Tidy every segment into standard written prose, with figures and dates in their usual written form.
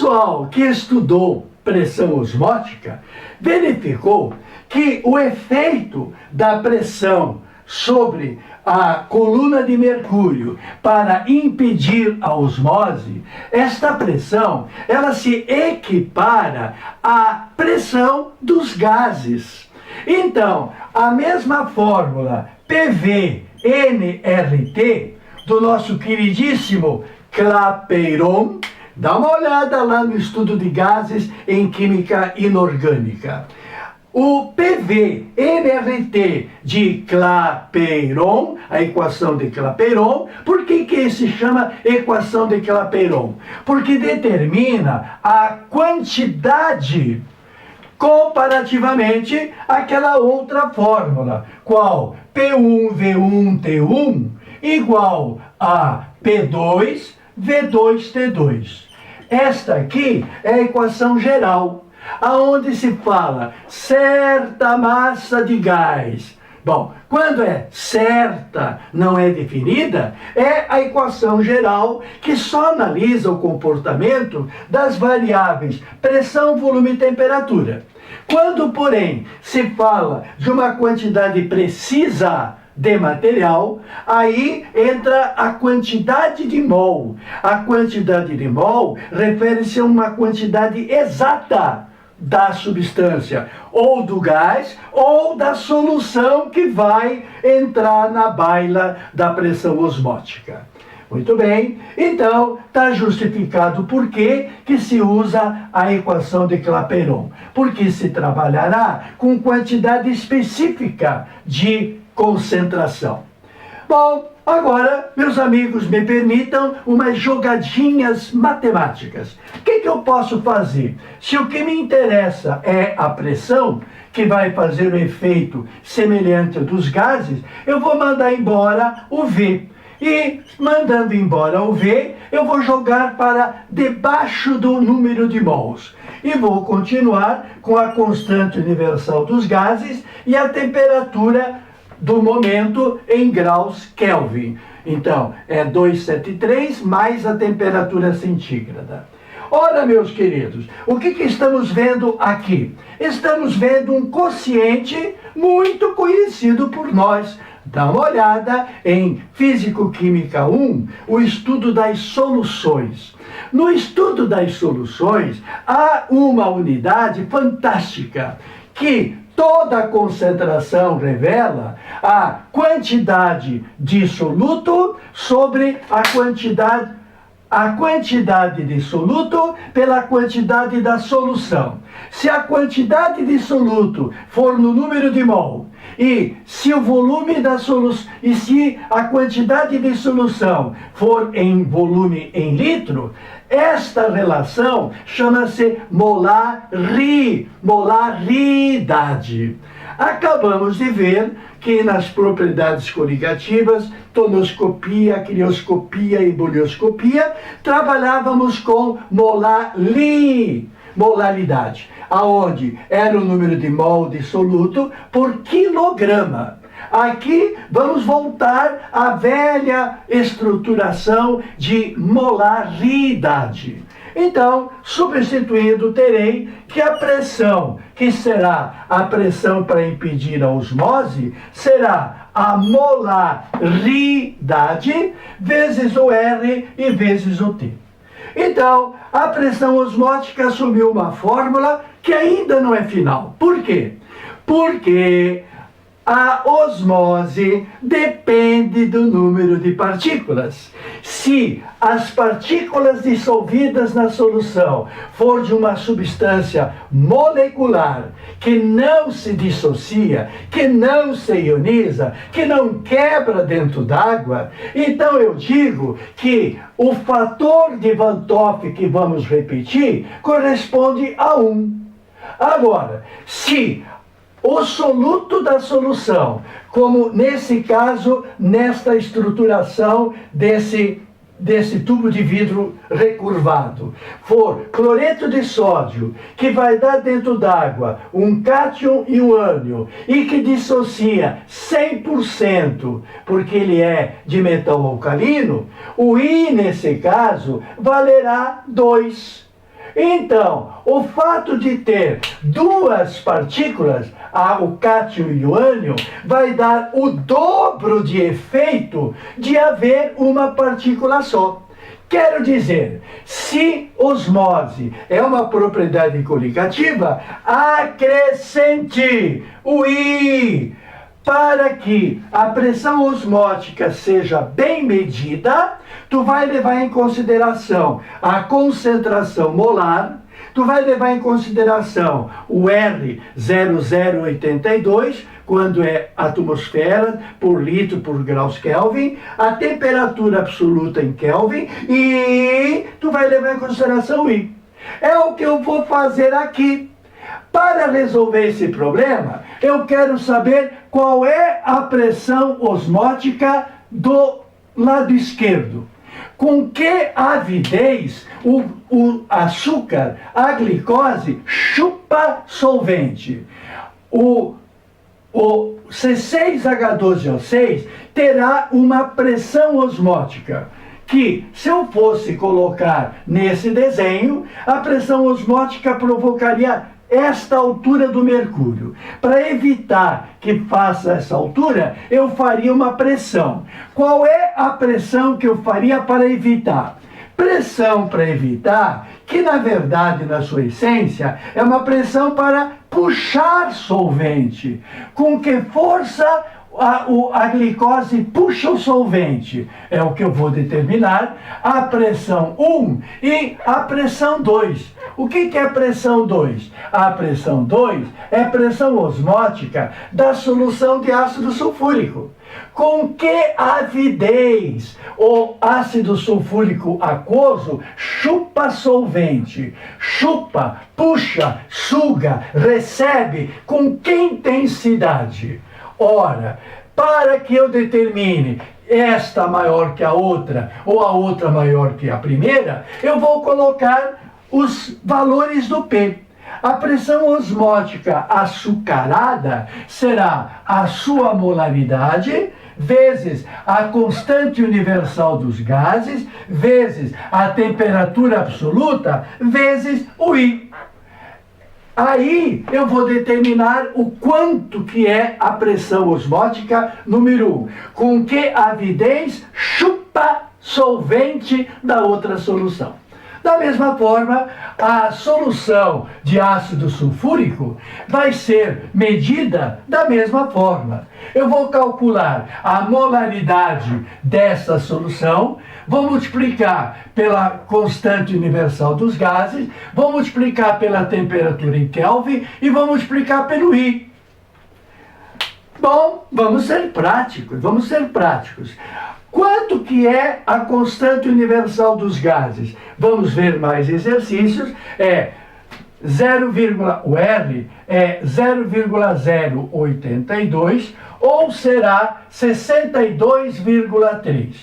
pessoal que estudou pressão osmótica verificou que o efeito da pressão sobre a coluna de mercúrio para impedir a osmose, esta pressão, ela se equipara à pressão dos gases. Então, a mesma fórmula PV-NRT do nosso queridíssimo Clapeyron, dá uma olhada lá no estudo de gases em química inorgânica. O PV-NRT de Clapeyron, a equação de Clapeyron, por que se chama equação de Clapeyron? Porque determina a quantidade comparativamente àquela outra fórmula, qual P1V1T1 igual a P2V2T2. Esta aqui é a equação geral, aonde se fala certa massa de gás. Bom, quando é certa, não é definida, é a equação geral que só analisa o comportamento das variáveis pressão, volume e temperatura. Quando, porém, se fala de uma quantidade precisa de material, aí entra a quantidade de mol. A quantidade de mol refere-se a uma quantidade exata da substância, ou do gás, ou da solução que vai entrar na baila da pressão osmótica. Muito bem, então está justificado por que se usa a equação de Clapeyron, porque se trabalhará com quantidade específica de concentração. Bom, agora, meus amigos, me permitam umas jogadinhas matemáticas. O que eu posso fazer? Se o que me interessa é a pressão, que vai fazer o efeito semelhante ao dos gases, eu vou mandar embora o V. E, mandando embora o V, eu vou jogar para debaixo do número de mols. E vou continuar com a constante universal dos gases e a temperatura do momento em graus Kelvin. Então, é 273 mais a temperatura centígrada. Ora, meus queridos, o que estamos vendo aqui? Estamos vendo um quociente muito conhecido por nós. Dá uma olhada em Físico-Química 1, o estudo das soluções. No estudo das soluções, há uma unidade fantástica que toda a concentração revela a quantidade de soluto sobre a quantidade de soluto pela quantidade da solução. Se a quantidade de soluto for no número de mol, e se o volume da solução, e se a quantidade de solução for em volume em litro, esta relação chama-se molaridade. Acabamos de ver que nas propriedades coligativas, tonoscopia, crioscopia e bolhoscopia, trabalhávamos com molaridade, aonde era o número de mol de soluto por quilograma. Aqui vamos voltar à velha estruturação de molaridade. Então, substituindo, terei que a pressão, que será a pressão para impedir a osmose, será a molaridade vezes o R e vezes o T. Então, a pressão osmótica assumiu uma fórmula que ainda não é final. Por quê? Porque a osmose depende do número de partículas. Se as partículas dissolvidas na solução for de uma substância molecular que não se dissocia, que não se ioniza, que não quebra dentro d'água, então eu digo que o fator de Van 't Hoff que vamos repetir corresponde a 1. Agora, se o soluto da solução, como nesse caso, nesta estruturação desse tubo de vidro recurvado, for cloreto de sódio, que vai dar dentro d'água um cátion e um ânion, e que dissocia 100%, porque ele é de metal alcalino, o I, nesse caso, valerá 2. Então, o fato de ter duas partículas, o cátion e o ânion, vai dar o dobro de efeito de haver uma partícula só. Quero dizer, se osmose é uma propriedade coligativa, acrescente o I. Para que a pressão osmótica seja bem medida, tu vai levar em consideração a concentração molar, tu vai levar em consideração o R0082, quando é atmosfera por litro por graus Kelvin, a temperatura absoluta em Kelvin, e tu vai levar em consideração o I. É o que eu vou fazer aqui. Para resolver esse problema, eu quero saber qual é a pressão osmótica do lado esquerdo. Com que avidez o açúcar, a glicose, chupa solvente. O C6H12O6 terá uma pressão osmótica que, se eu fosse colocar nesse desenho, a pressão osmótica provocaria esta altura do mercúrio. Para evitar que faça essa altura, eu faria uma pressão. Qual é a pressão que eu faria para evitar? Pressão para evitar, que na verdade, na sua essência, é uma pressão para puxar solvente. Com que força a glicose puxa o solvente? É o que eu vou determinar, a pressão 1 e a pressão 2. O que é pressão 2? A pressão 2 é pressão osmótica da solução de ácido sulfúrico. Com que avidez o ácido sulfúrico aquoso chupa solvente? Chupa, puxa, suga, recebe. Com que intensidade? Ora, para que eu determine esta maior que a outra, ou a outra maior que a primeira, eu vou colocar os valores do P. A pressão osmótica açucarada será a sua molaridade vezes a constante universal dos gases, vezes a temperatura absoluta, vezes o I. Aí eu vou determinar o quanto que é a pressão osmótica número 1. Com que avidez chupa solvente da outra solução. Da mesma forma, a solução de ácido sulfúrico vai ser medida da mesma forma. Eu vou calcular a molaridade dessa solução, vou multiplicar pela constante universal dos gases, vou multiplicar pela temperatura em Kelvin e vou multiplicar pelo I. Bom, vamos ser práticos. Quanto que é a constante universal dos gases? Vamos ver mais exercícios. O R é 0,082 ou será 62,3.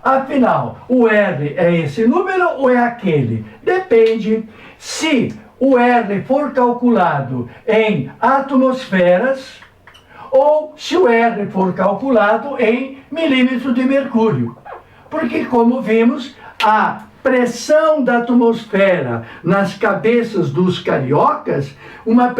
Afinal, o R é esse número ou é aquele? Depende. Se o R for calculado em atmosferas, ou se o R for calculado em milímetros de mercúrio. Porque, como vimos, a pressão da atmosfera nas cabeças dos cariocas, uma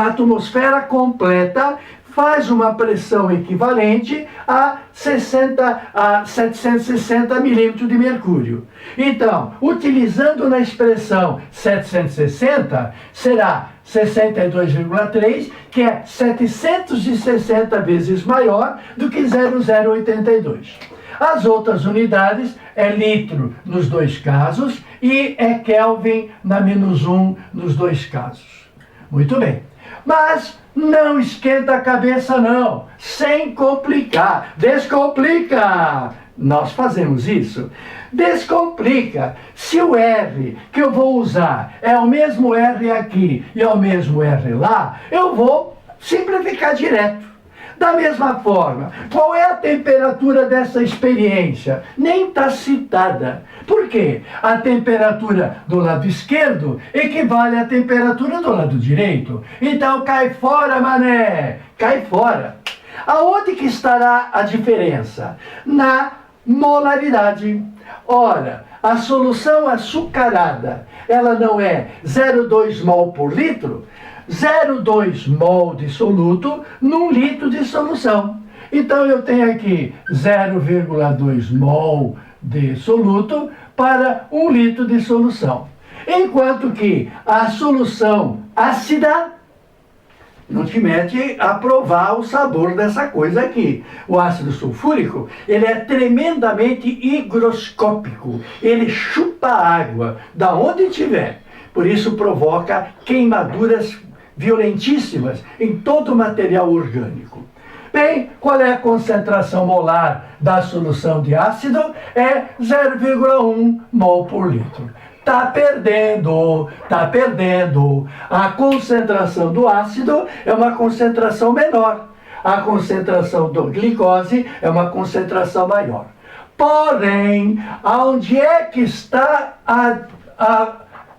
atmosfera completa faz uma pressão equivalente a 760 milímetros de mercúrio. Então, utilizando na expressão 760, será 62,3, que é 760 vezes maior do que 0082. As outras unidades é litro nos dois casos e é Kelvin na -1 nos dois casos. Muito bem. Mas não esquenta a cabeça não, sem complicar. Descomplica! Nós fazemos isso. Descomplica. Se o R que eu vou usar é o mesmo R aqui e é o mesmo R lá, eu vou simplificar direto. Da mesma forma, qual é a temperatura dessa experiência? Nem está citada. Por quê? A temperatura do lado esquerdo equivale à temperatura do lado direito. Então cai fora, mané! Cai fora. Aonde que estará a diferença? Na molaridade. Ora, a solução açucarada, ela não é 0,2 mol por litro? 0,2 mol de soluto num litro de solução. Então eu tenho aqui 0,2 mol de soluto para 1 litro de solução. Enquanto que a solução ácida não te mete a provar o sabor dessa coisa aqui. O ácido sulfúrico, ele é tremendamente higroscópico. Ele chupa água da onde tiver. Por isso provoca queimaduras violentíssimas em todo o material orgânico. Bem, qual é a concentração molar da solução de ácido? É 0,1 mol por litro. Está perdendo, está perdendo. A concentração do ácido é uma concentração menor. A concentração da glicose é uma concentração maior. Porém, onde é que está a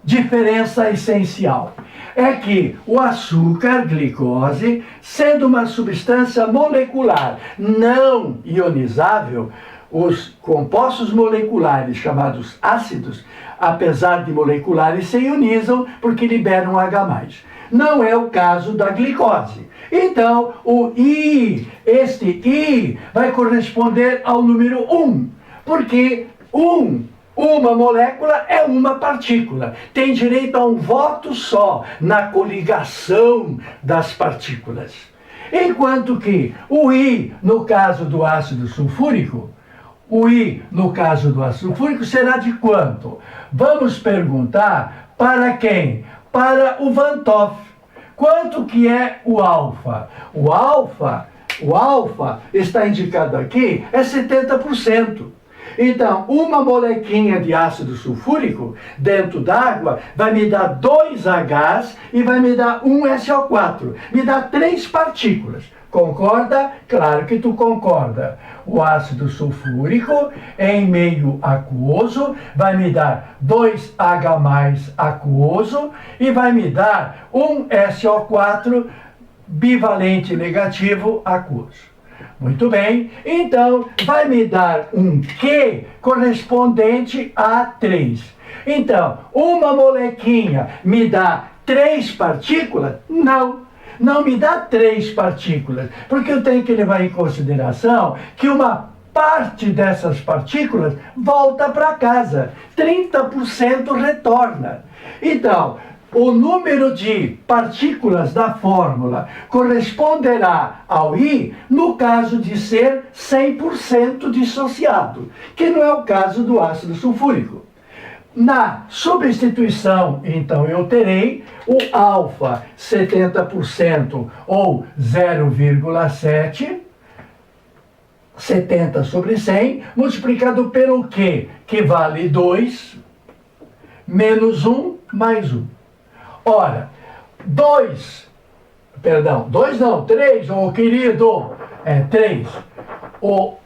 diferença essencial? É que o açúcar, glicose, sendo uma substância molecular não ionizável, os compostos moleculares chamados ácidos, apesar de moleculares, se ionizam porque liberam H+. Não é o caso da glicose. Então, este I vai corresponder ao número 1, porque uma molécula é uma partícula. Tem direito a um voto só na coligação das partículas. Enquanto que o I, no caso do ácido sulfúrico, será de quanto? Vamos perguntar para quem? Para o Van Toff. Quanto que é o alfa? O alfa está indicado aqui, é 70%. Então, uma molequinha de ácido sulfúrico dentro d'água vai me dar 2 Hs e vai me dar 1 SO4. Me dá 3 partículas. Concorda? Claro que tu concorda. O ácido sulfúrico em meio aquoso vai me dar 2H+ aquoso e vai me dar 1 SO4 bivalente negativo aquoso. Muito bem, então vai me dar um Q correspondente a 3. Então, uma molequinha me dá 3 partículas? Não me dá 3 partículas, porque eu tenho que levar em consideração que uma parte dessas partículas volta para casa, 30% retorna. Então, o número de partículas da fórmula corresponderá ao I no caso de ser 100% dissociado, que não é o caso do ácido sulfúrico. Na substituição, então, eu terei o alfa 70% ou 0,7, 70 sobre 100, multiplicado pelo Q, que vale 2, menos 1, mais 1. Ora, 3, ô querido, é 3. O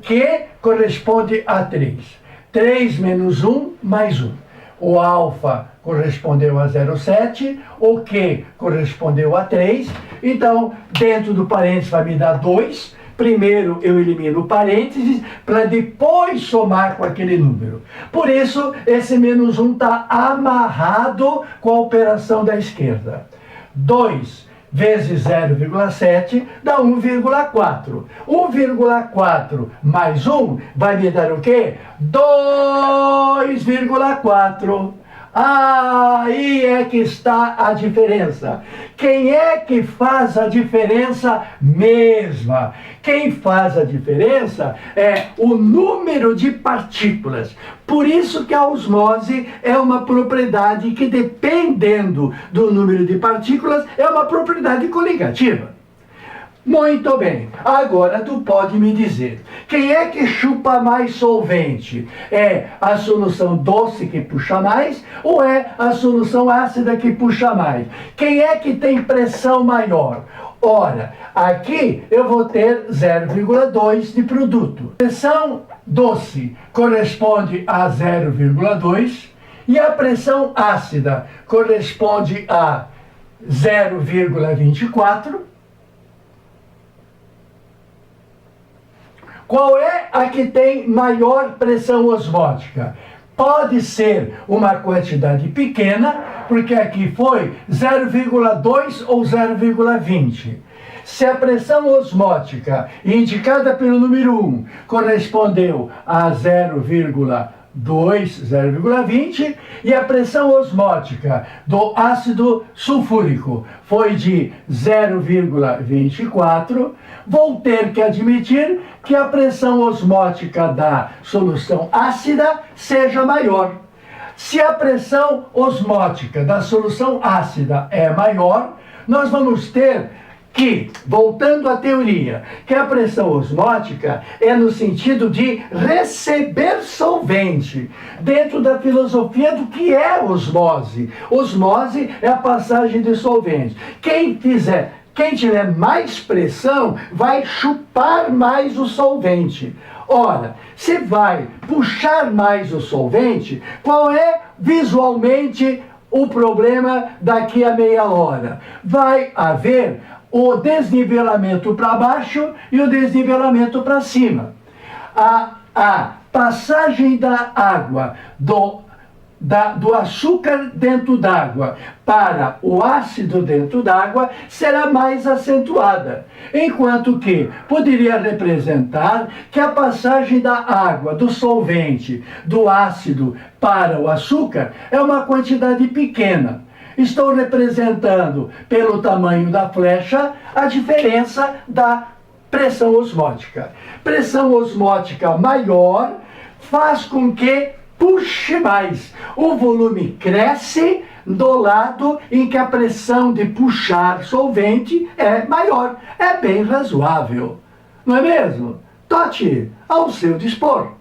Q corresponde a 3. 3 menos 1, mais 1. O alfa correspondeu a 0,7, o Q correspondeu a 3. Então, dentro do parênteses vai me dar 2. Primeiro eu elimino o parênteses para depois somar com aquele número. Por isso, esse menos 1 está amarrado com a operação da esquerda. 2 vezes 0,7 dá 1,4. 1,4 mais 1 vai me dar o quê? 2,4. Aí é que está a diferença. Quem é que faz a diferença mesma? Quem faz a diferença é o número de partículas. Por isso que a osmose é uma propriedade que, dependendo do número de partículas, é uma propriedade coligativa. Muito bem, agora tu pode me dizer, quem é que chupa mais solvente? É a solução doce que puxa mais ou é a solução ácida que puxa mais? Quem é que tem pressão maior? Ora, aqui eu vou ter 0,2 de produto. Pressão doce corresponde a 0,2 e a pressão ácida corresponde a 0,24. Qual é a que tem maior pressão osmótica? Pode ser uma quantidade pequena, porque aqui foi 0,2 ou 0,20. Se a pressão osmótica indicada pelo número 1 correspondeu a 0,2, 0,20, e a pressão osmótica do ácido sulfúrico foi de 0,24, vou ter que admitir que a pressão osmótica da solução ácida seja maior. Se a pressão osmótica da solução ácida é maior, nós vamos ter que, voltando à teoria, que a pressão osmótica é no sentido de receber solvente, dentro da filosofia do que é osmose. Osmose é a passagem de solvente. Quem tiver mais pressão vai chupar mais o solvente. Ora, se vai puxar mais o solvente, qual é visualmente o problema daqui a meia hora? Vai haver o desnivelamento para baixo e o desnivelamento para cima. A passagem da água, do açúcar dentro d'água para o ácido dentro d'água será mais acentuada, enquanto que poderia representar que a passagem da água, do solvente, do ácido para o açúcar é uma quantidade pequena. Estou representando, pelo tamanho da flecha, a diferença da pressão osmótica. Pressão osmótica maior faz com que puxe mais. O volume cresce do lado em que a pressão de puxar solvente é maior. É bem razoável, não é mesmo? Tote ao seu dispor.